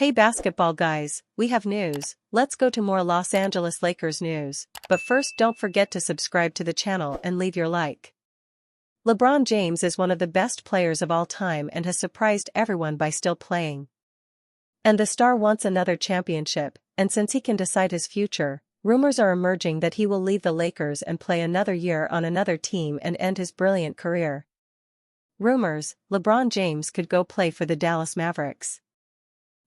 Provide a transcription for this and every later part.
Hey basketball guys, we have news. Let's go to more Los Angeles Lakers news. But first, don't forget to subscribe to the channel and leave your like. LeBron James is one of the best players of all time and has surprised everyone by still playing. And the star wants another championship, and since he can decide his future, rumors are emerging that he will leave the Lakers and play another year on another team and end his brilliant career. Rumors: LeBron James could go play for the Dallas Mavericks.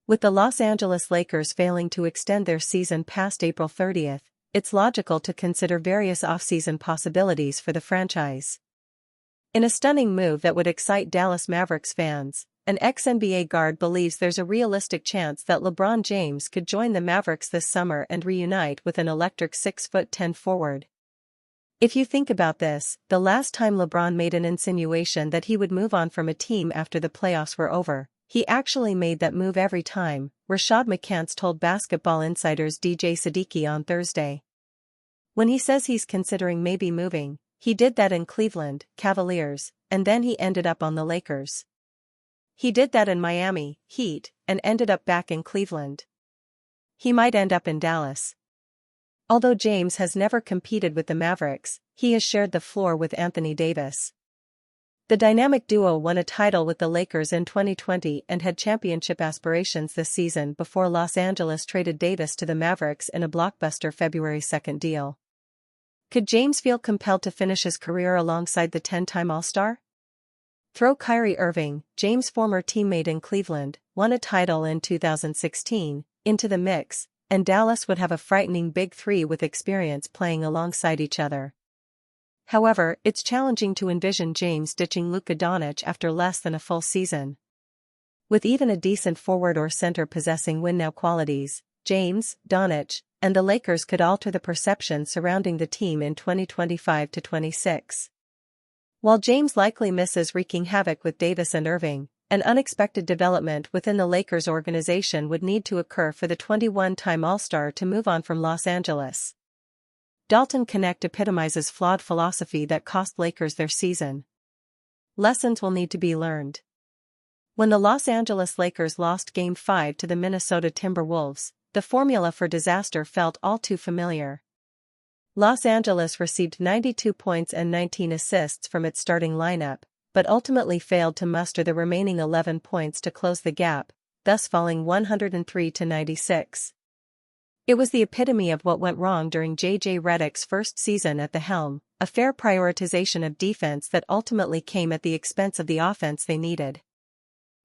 With the Los Angeles Lakers failing to extend their season past April 30th, it's logical to consider various off-season possibilities for the franchise. In a stunning move that would excite Dallas Mavericks fans, an ex-NBA guard believes there's a realistic chance that LeBron James could join the Mavericks this summer and reunite with an electric 6'10" forward. If you think about this, the last time LeBron made an insinuation that he would move on from a team after the playoffs were over, he actually made that move every time, Rashad McCants told Basketball Insider's DJ Siddiqui on Thursday. When he says he's considering maybe moving, he did that in Cleveland Cavaliers, and then he ended up on the Lakers. He did that in Miami Heat, and ended up back in Cleveland. He might end up in Dallas. Although James has never competed with the Mavericks, he has shared the floor with Anthony Davis. The dynamic duo won a title with the Lakers in 2020 and had championship aspirations this season before Los Angeles traded Davis to the Mavericks in a blockbuster February 2 deal. Could James feel compelled to finish his career alongside the 10-time All-Star? Throw Kyrie Irving, James' former teammate in Cleveland, won a title in 2016, into the mix, and Dallas would have a frightening big three with experience playing alongside each other. However, it's challenging to envision James ditching Luka Doncic after less than a full season. With even a decent forward or center possessing win-now qualities, James, Doncic, and the Lakers could alter the perception surrounding the team in 2025-26. While James likely misses wreaking havoc with Davis and Irving, an unexpected development within the Lakers organization would need to occur for the 21-time All-Star to move on from Los Angeles. Dalton Knecht epitomizes flawed philosophy that cost Lakers their season. Lessons will need to be learned. When the Los Angeles Lakers lost Game 5 to the Minnesota Timberwolves, the formula for disaster felt all too familiar. Los Angeles received 92 points and 19 assists from its starting lineup, but ultimately failed to muster the remaining 11 points to close the gap, thus falling 103-96. It was the epitome of what went wrong during J.J. Redick's first season at the helm, a fair prioritization of defense that ultimately came at the expense of the offense they needed.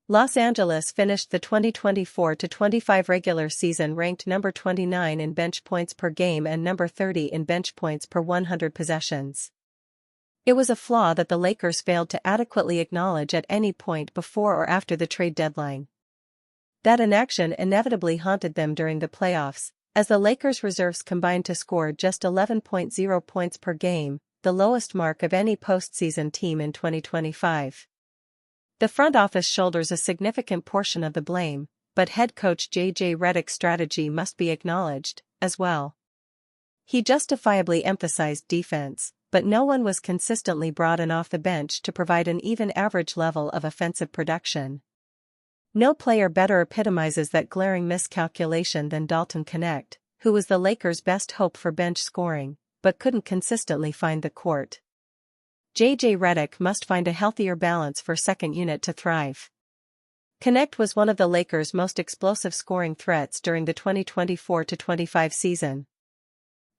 Los Angeles finished the 2024-25 regular season ranked number 29 in bench points per game and number 30 in bench points per 100 possessions. It was a flaw that the Lakers failed to adequately acknowledge at any point before or after the trade deadline. That inaction inevitably haunted them during the playoffs, as the Lakers' reserves combined to score just 11.0 points per game, the lowest mark of any postseason team in 2025. The front office shoulders a significant portion of the blame, but head coach J.J. Redick's strategy must be acknowledged, as well. He justifiably emphasized defense, but no one was consistently brought in off the bench to provide an even average level of offensive production. No player better epitomizes that glaring miscalculation than Dalton Knecht, who was the Lakers' best hope for bench scoring, but couldn't consistently find the court. J.J. Redick must find a healthier balance for second unit to thrive. Knecht was one of the Lakers' most explosive scoring threats during the 2024-25 season.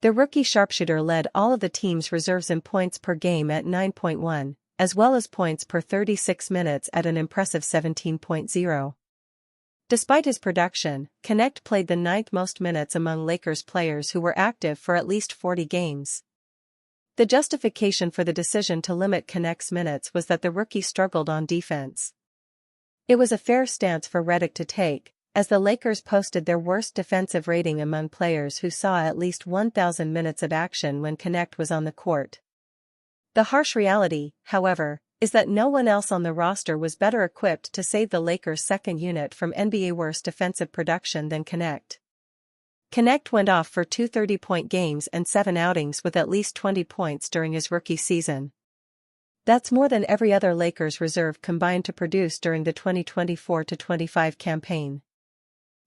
The rookie sharpshooter led all of the team's reserves in points per game at 9.1. as well as points per 36 minutes at an impressive 17.0. Despite his production, Knecht played the ninth most minutes among Lakers players who were active for at least 40 games. The justification for the decision to limit Knecht's minutes was that the rookie struggled on defense. It was a fair stance for Redick to take, as the Lakers posted their worst defensive rating among players who saw at least 1,000 minutes of action when Knecht was on the court. The harsh reality, however, is that no one else on the roster was better equipped to save the Lakers' second unit from NBA worst defensive production than Knecht. Knecht went off for 2 30-point games and 7 outings with at least 20 points during his rookie season. That's more than every other Lakers reserve combined to produce during the 2024-25 campaign.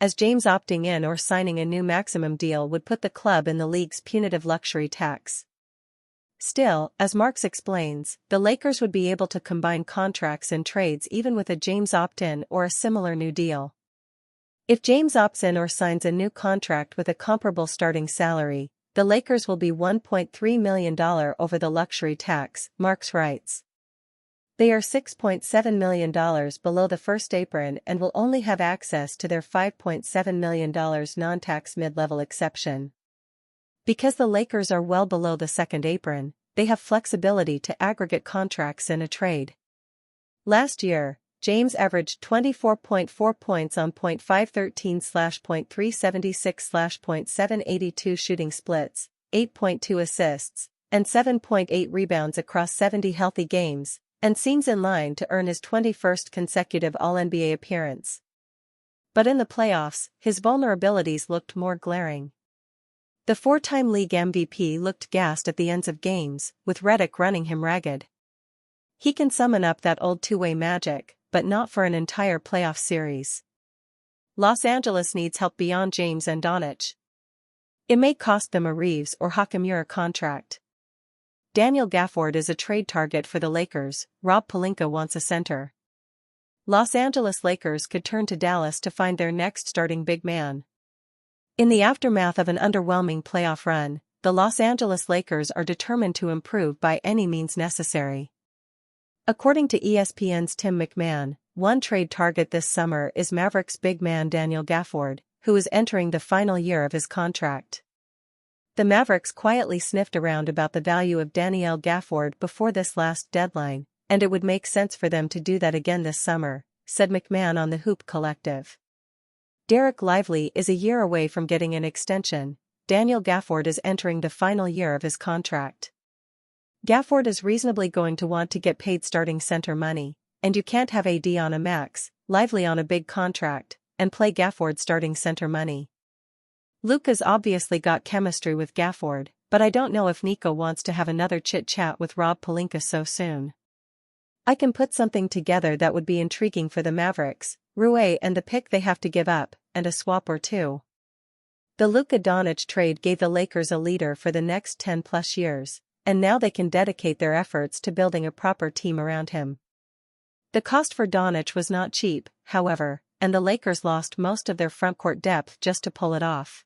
as James opting in or signing a new maximum deal would put the club in the league's punitive luxury tax. Still, as Marks explains, the Lakers would be able to combine contracts and trades even with a James opt-in or a similar new deal. If James opts in or signs a new contract with a comparable starting salary, the Lakers will be $1.3 million over the luxury tax, Marks writes. They are $6.7 million below the first apron and will only have access to their $5.7 million non-tax mid-level exception. Because the Lakers are well below the second apron, they have flexibility to aggregate contracts in a trade. Last year, James averaged 24.4 points on .513/.376/.782 shooting splits, 8.2 assists, and 7.8 rebounds across 70 healthy games, and seems in line to earn his 21st consecutive All-NBA appearance. But in the playoffs, his vulnerabilities looked more glaring. The four-time league MVP looked gassed at the ends of games, with Redick running him ragged. He can summon up that old two-way magic, but not for an entire playoff series. Los Angeles needs help beyond James and Doncic. It may cost them a Reeves or Hachimura contract. Daniel Gafford is a trade target for the Lakers. Rob Pelinka wants a center. Los Angeles Lakers could turn to Dallas to find their next starting big man. In the aftermath of an underwhelming playoff run, the Los Angeles Lakers are determined to improve by any means necessary. According to ESPN's Tim McMahon, one trade target this summer is Mavericks big man Daniel Gafford, who is entering the final year of his contract. The Mavericks quietly sniffed around about the value of Daniel Gafford before this last deadline, and it would make sense for them to do that again this summer, said McMahon on the Hoop Collective. Derek Lively is a year away from getting an extension. Daniel Gafford is entering the final year of his contract. Gafford is reasonably going to want to get paid starting center money, and you can't have AD on a max, Lively on a big contract, and play Gafford starting center money. Luka's obviously got chemistry with Gafford, but I don't know if Nico wants to have another chit-chat with Rob Pelinka so soon. I can put something together that would be intriguing for the Mavericks, Rui and the pick they have to give up, and a swap or two. The Luka Doncic trade gave the Lakers a leader for the next 10+ years, and now they can dedicate their efforts to building a proper team around him. The cost for Doncic was not cheap, however, and the Lakers lost most of their frontcourt depth just to pull it off.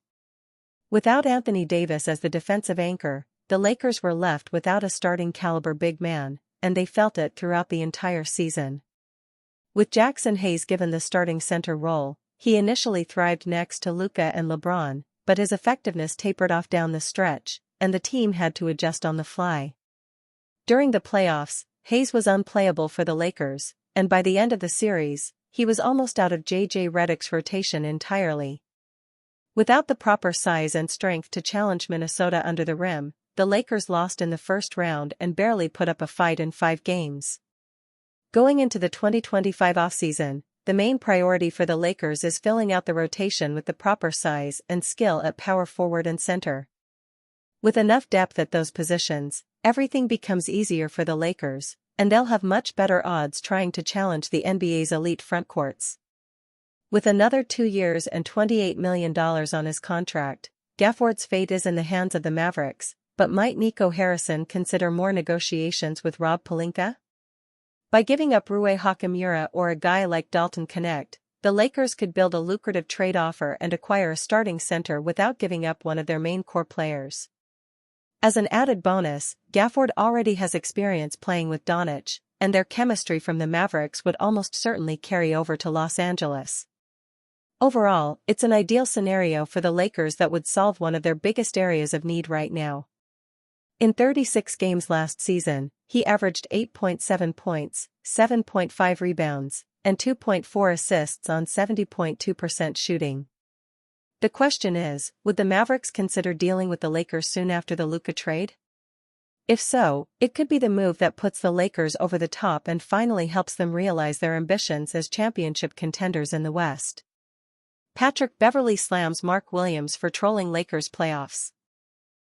Without Anthony Davis as the defensive anchor, the Lakers were left without a starting caliber big man, and they felt it throughout the entire season. With Jackson Hayes given the starting center role, he initially thrived next to Luka and LeBron, but his effectiveness tapered off down the stretch, and the team had to adjust on the fly. During the playoffs, Hayes was unplayable for the Lakers, and by the end of the series, he was almost out of J.J. Redick's rotation entirely. Without the proper size and strength to challenge Minnesota under the rim, the Lakers lost in the first round and barely put up a fight in 5 games. Going into the 2025 offseason, the main priority for the Lakers is filling out the rotation with the proper size and skill at power forward and center. With enough depth at those positions, everything becomes easier for the Lakers, and they'll have much better odds trying to challenge the NBA's elite frontcourts. With another 2 years and $28 million on his contract, Gafford's fate is in the hands of the Mavericks, but might Nico Harrison consider more negotiations with Rob Pelinka? By giving up Rui Hachimura or a guy like Dalton Knecht, the Lakers could build a lucrative trade offer and acquire a starting center without giving up one of their main core players. As an added bonus, Gafford already has experience playing with Doncic, and their chemistry from the Mavericks would almost certainly carry over to Los Angeles. Overall, it's an ideal scenario for the Lakers that would solve one of their biggest areas of need right now. In 36 games last season, he averaged 8.7 points, 7.5 rebounds, and 2.4 assists on 70.2% shooting. The question is, would the Mavericks consider dealing with the Lakers soon after the Luka trade? If so, it could be the move that puts the Lakers over the top and finally helps them realize their ambitions as championship contenders in the West. Patrick Beverley slams Mark Williams for trolling Lakers playoffs.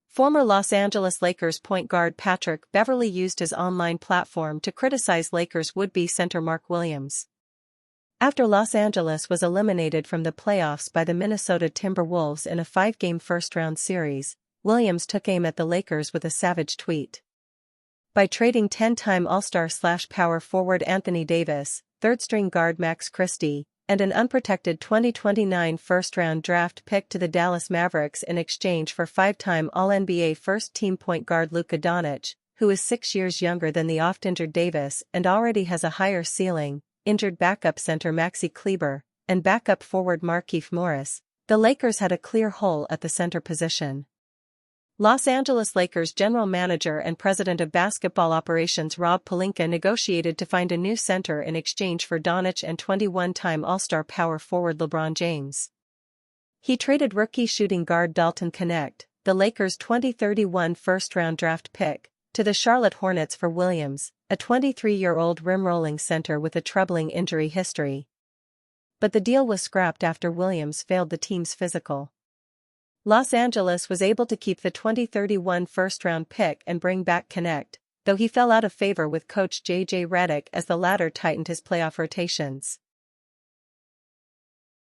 Former Los Angeles Lakers point guard Patrick Beverley used his online platform to criticize Lakers would-be center Mark Williams. After Los Angeles was eliminated from the playoffs by the Minnesota Timberwolves in a 5-game first-round series, Williams took aim at the Lakers with a savage tweet. By trading 10-time All-Star/power forward Anthony Davis, third-string guard Max Christie, and an unprotected 2029 first-round draft pick to the Dallas Mavericks in exchange for 5-time All-NBA first-team point guard Luka Doncic, who is 6 years younger than the oft-injured Davis and already has a higher ceiling, injured backup center Maxi Kleber, and backup forward Markieff Morris, the Lakers had a clear hole at the center position. Los Angeles Lakers general manager and president of basketball operations Rob Pelinka negotiated to find a new center in exchange for Doncic and 21-time All-Star power forward LeBron James. He traded rookie shooting guard Dalton Knecht, the Lakers' 2031 first-round draft pick, to the Charlotte Hornets for Williams, a 23-year-old rim-rolling center with a troubling injury history. But the deal was scrapped after Williams failed the team's physical. Los Angeles was able to keep the 2031 first-round pick and bring back Knecht, though he fell out of favor with coach J.J. Redick as the latter tightened his playoff rotations.